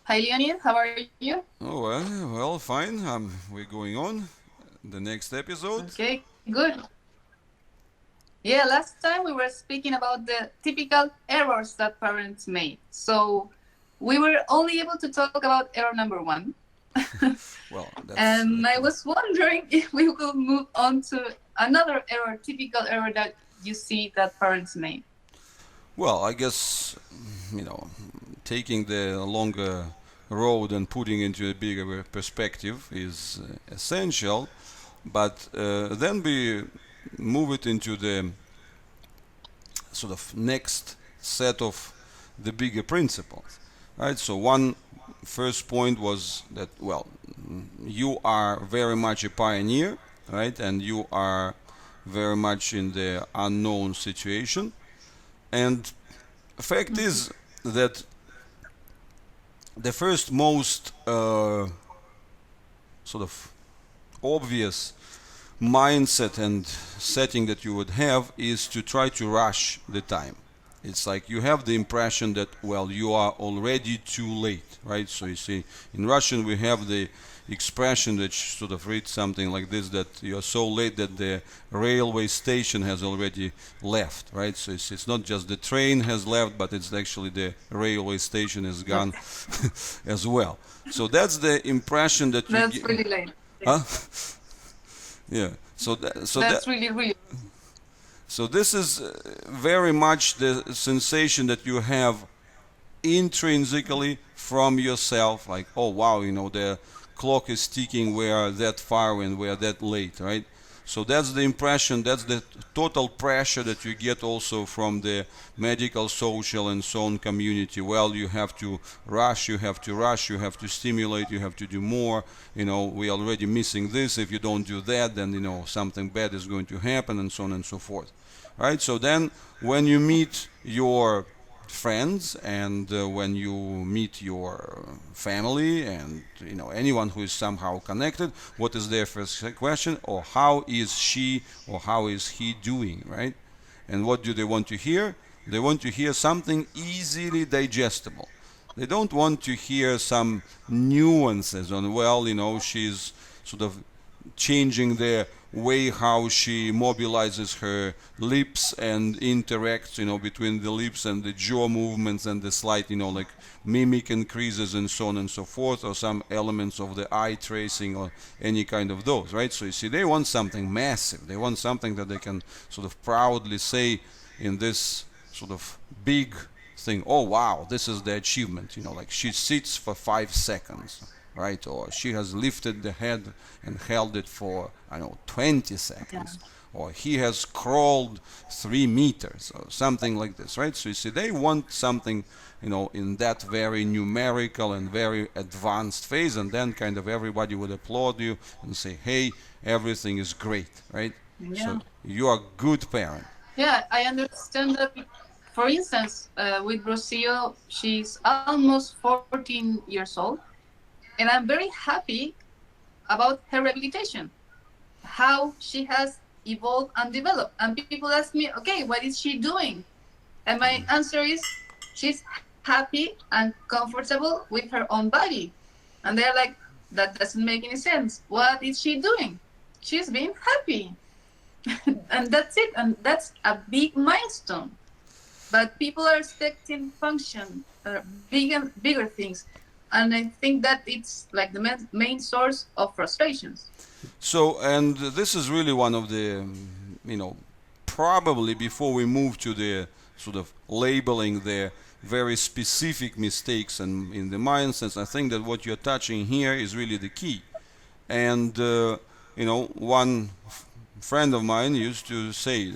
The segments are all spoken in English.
Hi, Leonid. How are you? Oh, well, fine. We're going on the next episode. Okay, good. Yeah, last time we were speaking about the typical errors that parents make. So we were only able to talk about error number one. Well, that's And I was wondering if we could move on to another error, typical error that you see that parents make. well. I guess you know, taking the longer road and putting into a bigger perspective is essential. But then we move it into the sort of next set of the bigger principles, right? So one first point was that you are very much a pioneer, right? And you are very much in the unknown situation. And fact is that the first most sort of obvious mindset and setting that you would have is to try to rush the time. It's like you have the impression that, well, you are already too late, right? So you see, in Russian we have the expression that sort of reads something like this, that you're so late that the railway station has already left, right? So it's not just the train has left, but it's actually the railway station is gone as well. So that's the impression that you That's get. really late. Huh? Yeah. That's really, really. So this is very much the sensation that you have intrinsically from yourself, like, oh wow, the clock is ticking, we are that far and we are that late, right? So that's the impression, that's the total pressure that you get also from the medical, social and so on community. Well, you have to rush, you have to rush, you have to stimulate, you have to do more. We are already missing this. If you don't do that, then something bad is going to happen, and so on and so forth. Right? So then when you meet your friends and when you meet your family and anyone who is somehow connected, what is their first question? Or how is she or how is he doing, right? And what do they want to hear? They want to hear something easily digestible. They don't want to hear some nuances on, well, she's sort of changing the way how she mobilizes her lips and interacts, between the lips and the jaw movements and the slight, like mimic increases and so on and so forth, or some elements of the eye tracing or any kind of those, right? So you see, they want something massive. They want something that they can sort of proudly say in this sort of big thing. Oh wow, this is the achievement. Like she sits for 5 seconds, right? Or she has lifted the head and held it for, 20 seconds. Yeah. Or he has crawled 3 meters, or something like this, right? So you see, they want something, in that very numerical and very advanced phase, and then kind of everybody would applaud you and say, hey, everything is great, right? Yeah. So you are a good parent. Yeah, I understand that. For instance, with Rocio, she's almost 14 years old, and I'm very happy about her rehabilitation, how she has evolved and developed. And people ask me, okay, what is she doing? And my answer is, she's happy and comfortable with her own body. And they're like, that doesn't make any sense. What is she doing? She's being happy. And that's it. And that's a big milestone. But people are expecting function, bigger things. And I think that it's like the main source of frustrations. So, and this is really one of the, probably before we move to the sort of labeling the very specific mistakes and in the mindsets, I think that what you're touching here is really the key. And, one friend of mine used to say,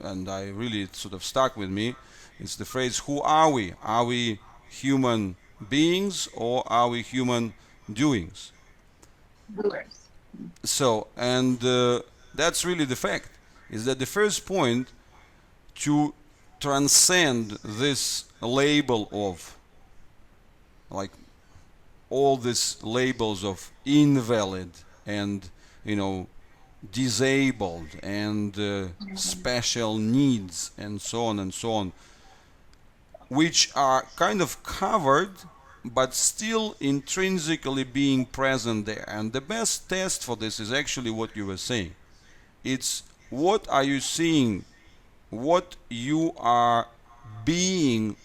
and I really sort of stuck with me, it's the phrase, who are we? Are we human beings or are we human doings? Doers. So, and that's really the fact, is that the first point to transcend this label of, like, all these labels of invalid and, disabled and special needs and so on, which are kind of covered but still intrinsically being present there. And the best test for this is actually what you were saying. It's what are you seeing, what you are being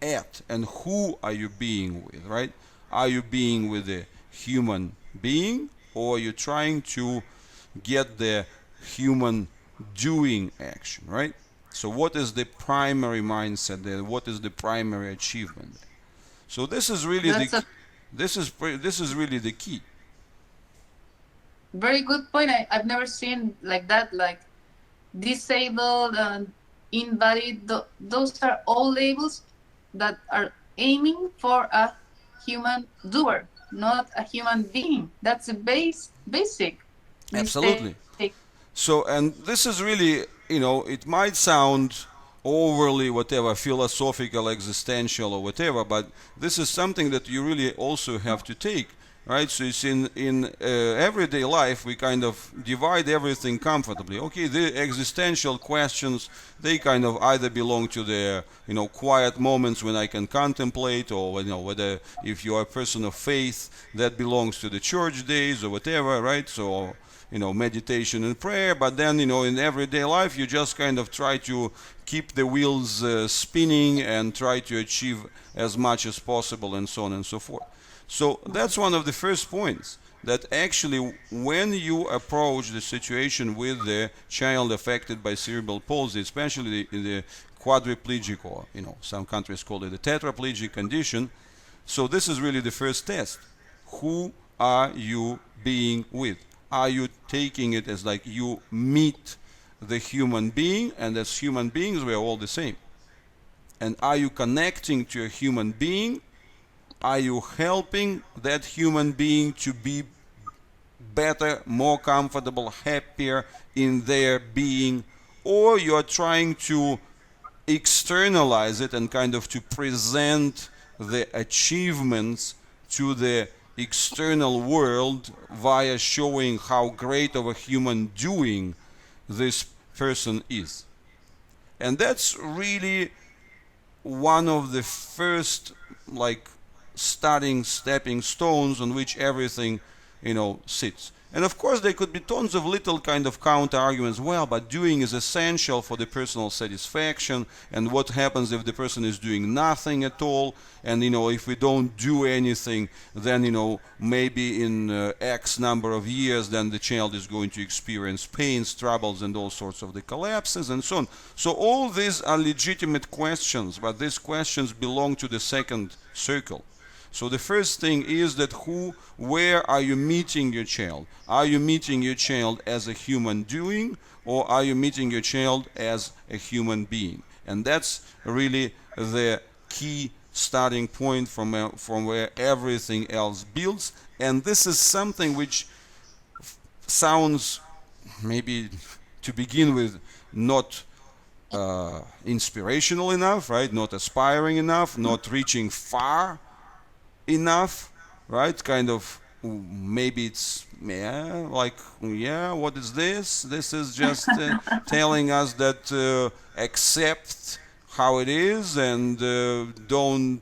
at, and who are you being with, right? Are you being with a human being, or are you trying to get the human doing action, right? So what is the primary mindset there? What is the primary achievement? So this is really this is really the key. Very good point. I've never seen like that, like disabled and invalid. Those are all labels that are aiming for a human doer, not a human being. That's a basic Absolutely. mistake. So, and this is really, it might sound overly whatever, philosophical, existential, or whatever, but this is something that you really also have to take, right? So it's in everyday life, we kind of divide everything comfortably. Okay, the existential questions, they kind of either belong to the, quiet moments when I can contemplate, or, whether if you are a person of faith, that belongs to the church days or whatever, right? So, meditation and prayer, but then, in everyday life, you just kind of try to keep the wheels spinning and try to achieve as much as possible, and so on and so forth. So that's one of the first points, that actually when you approach the situation with the child affected by cerebral palsy, especially the quadriplegic, or, some countries call it the tetraplegic condition, so this is really the first test. Who are you being with? Are you taking it as like you meet the human being, and as human beings we are all the same? And are you connecting to a human being? Are you helping that human being to be better, more comfortable, happier in their being? Or you are trying to externalize it and kind of to present the achievements to the external world via showing how great of a human doing this person is? And that's really one of the first stepping stones on which everything sits. And of course there could be tons of little kind of counter arguments. Well, but doing is essential for the personal satisfaction, and what happens if the person is doing nothing at all, and if we don't do anything, then maybe in X number of years then the child is going to experience pains, troubles, and all sorts of the collapses and so on. So all these are legitimate questions, but these questions belong to the second circle. So the first thing is that where are you meeting your child? Are you meeting your child as a human doing, or are you meeting your child as a human being? And that's really the key starting point from where everything else builds. And this is something which sounds, maybe to begin with, not inspirational enough, right? Not aspiring enough, not reaching far enough, right? Kind of, maybe it's what is this? This is just telling us that accept how it is, and don't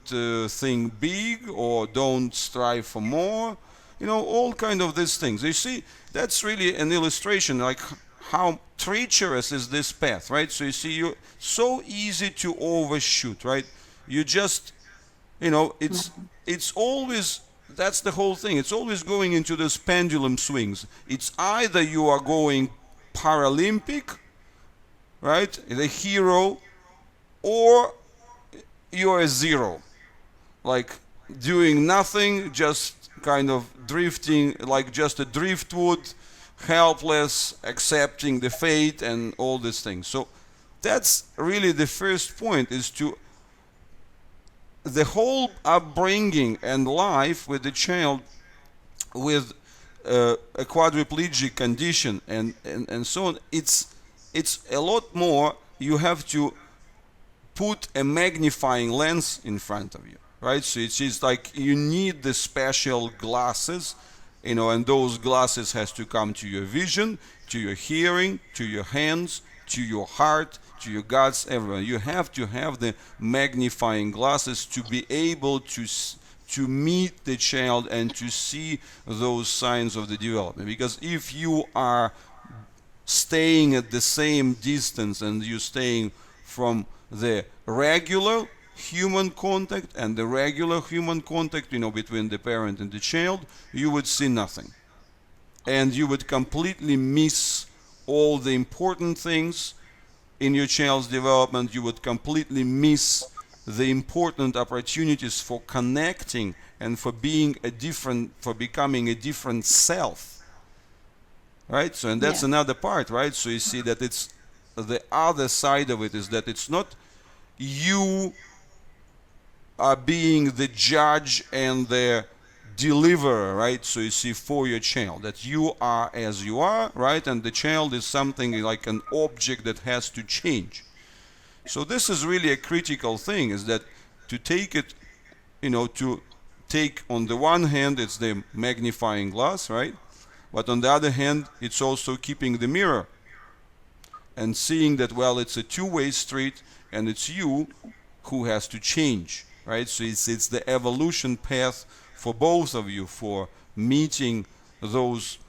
think big, or don't strive for more, all kind of these things. You see, that's really an illustration like how treacherous is this path, right? So you see, you're so easy to overshoot, right? You just, it's always, that's the whole thing. It's always going into those pendulum swings. It's either you are going Paralympic, right, the hero, or you're a zero, like doing nothing, just kind of drifting, like just a driftwood, helpless, accepting the fate and all these things. So that's really the first point, is to the whole upbringing and life with the child with a quadriplegic condition and so on. It's a lot more. You have to put a magnifying lens in front of you, right? So it's like you need the special glasses, and those glasses has to come to your vision, to your hearing, to your hands, to your heart, to your guts, everywhere. You have to have the magnifying glasses to be able to meet the child and to see those signs of the development. Because if you are staying at the same distance and you're staying from the regular human contact and the regular human contact, between the parent and the child, you would see nothing. And you would completely miss all the important things in your child's development. You would completely miss the important opportunities for connecting and for becoming a different self. Right? So, and that's another part, right? So you see that it's the other side of it is that it's not you are being the judge and the deliverer, right? So you see, for your child, that you are as you are, right? And the child is something like an object that has to change. So this is really a critical thing, is that to take it, to take, on the one hand, it's the magnifying glass, right? But on the other hand, it's also keeping the mirror and seeing that, well, it's a two-way street and it's you who has to change, right? So it's the evolution path for both of you, for meeting those,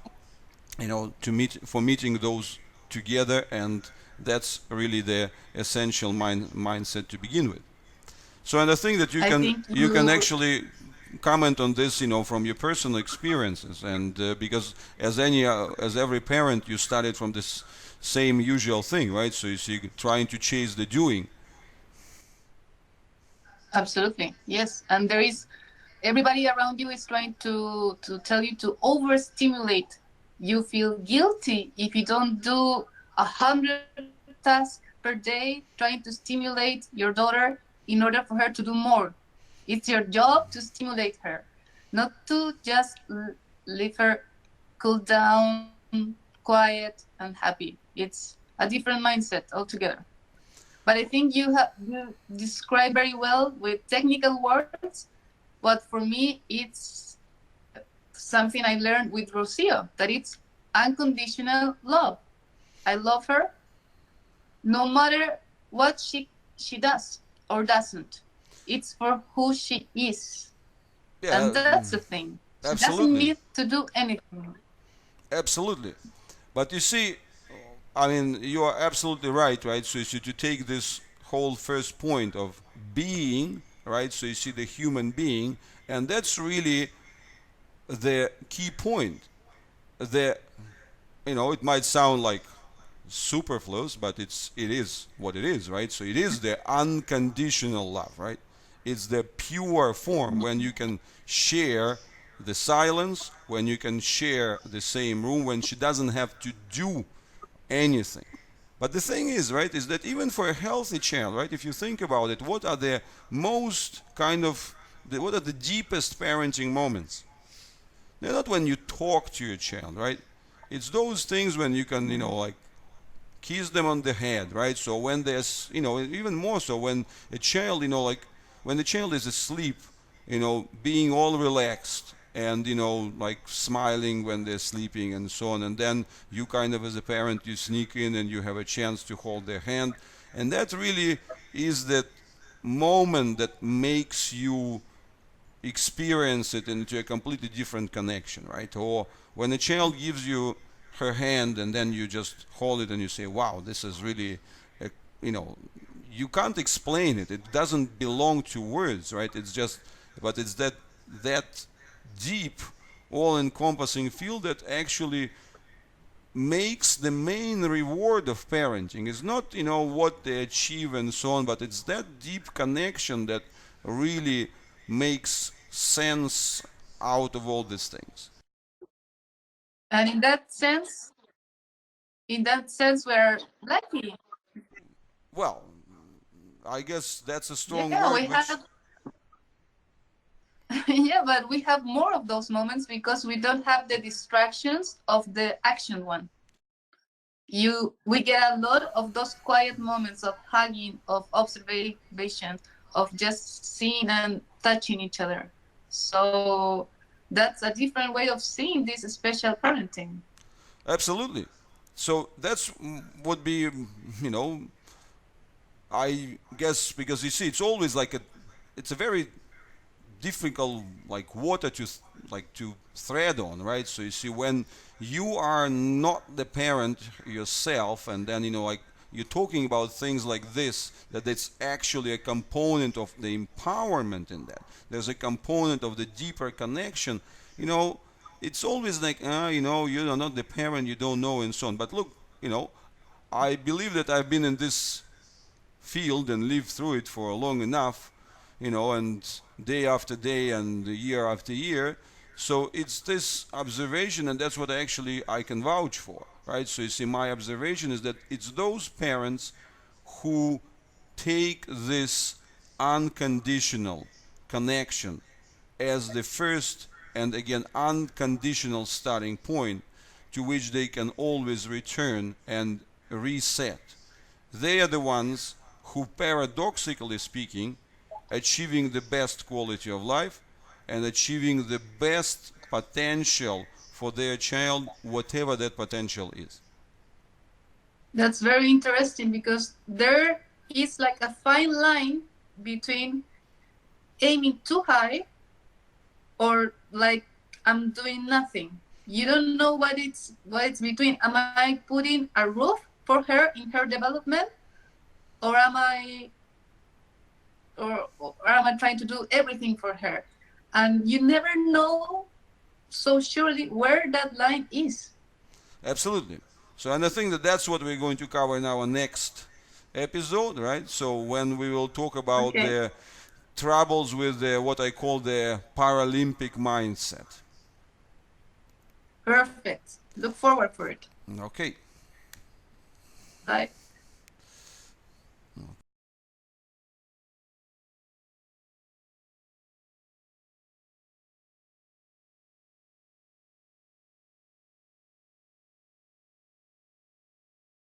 for meeting those together, and that's really the essential mindset to begin with. So, and I think that you can actually comment on this, from your personal experiences, and because as every parent, you started from this same usual thing, right? So you see, trying to chase the doing. Absolutely, yes. And there is everybody around you is trying to tell you to overstimulate. You feel guilty if you don't do 100 tasks per day, trying to stimulate your daughter in order for her to do more. It's your job to stimulate her, not to just leave her cool down, quiet, and happy. It's a different mindset altogether. But I think you describe very well with technical words. But for me, it's something I learned with Rocio, that it's unconditional love. I love her no matter what she does or doesn't. It's for who she is. Yeah, and that's the thing. She absolutely doesn't need to do anything. Absolutely. But you see, I mean, you are absolutely right? So to take this whole first point of being, right? So you see the human being, and that's really the key point. It might sound like superfluous, but it is what it is, right? So it is the unconditional love, right? It's the pure form, when you can share the silence, when you can share the same room, when she doesn't have to do anything. But the thing is, right, is that even for a healthy child, right, if you think about it, what are the most what are the deepest parenting moments? They're not when you talk to your child, right? It's those things when you can, like, kiss them on the head, right? So when there's, even more so when a child, like, when the child is asleep, being all relaxed and, like smiling when they're sleeping and so on. And then you kind of, as a parent, you sneak in and you have a chance to hold their hand. And that really is that moment that makes you experience it into a completely different connection, right? Or when a child gives you her hand and then you just hold it and you say, wow, this is really, you can't explain it. It doesn't belong to words, right? It's just, but it's that deep, all-encompassing feel that actually makes the main reward of parenting. It's not, what they achieve and so on, but it's that deep connection that really makes sense out of all these things. And in that sense, we're lucky. Well, I guess that's a strong word. Yeah, but we have more of those moments because we don't have the distractions of the action one. We get a lot of those quiet moments of hugging, of observation, of just seeing and touching each other. So that's a different way of seeing this special parenting. Absolutely. So that's would be, you know, I guess, because you see, it's always like it's a very difficult like water to like to thread on, right? So you see, when you are not the parent yourself, and then, you know, like you're talking about things like this, that it's actually a component of the empowerment in that. There's a component of the deeper connection. You know, it's always like, you know, you're not the parent, you don't know, and so on. But look, you know, I believe that I've been in this field and lived through it for long enough, you know, and day after day and year after year. So it's this observation, and that's what actually I can vouch for, right? So you see, my observation is that it's those parents who take this unconditional connection as the first and again unconditional starting point to which they can always return and reset. They are the ones who, paradoxically speaking, achieving the best quality of life and achieving the best potential for their child, whatever that potential is. That's very interesting, because there is like a fine line between aiming too high or like I'm doing nothing. You don't know what it's between. Am I putting a roof for her in her development, or am I trying to do everything for her? And you never know so surely where that line is. Absolutely. So, and I think that that's what we're going to cover in our next episode, right? So when we will talk about the troubles with what I call the Paralympic mindset. Perfect. Look forward for it. Okay. Bye.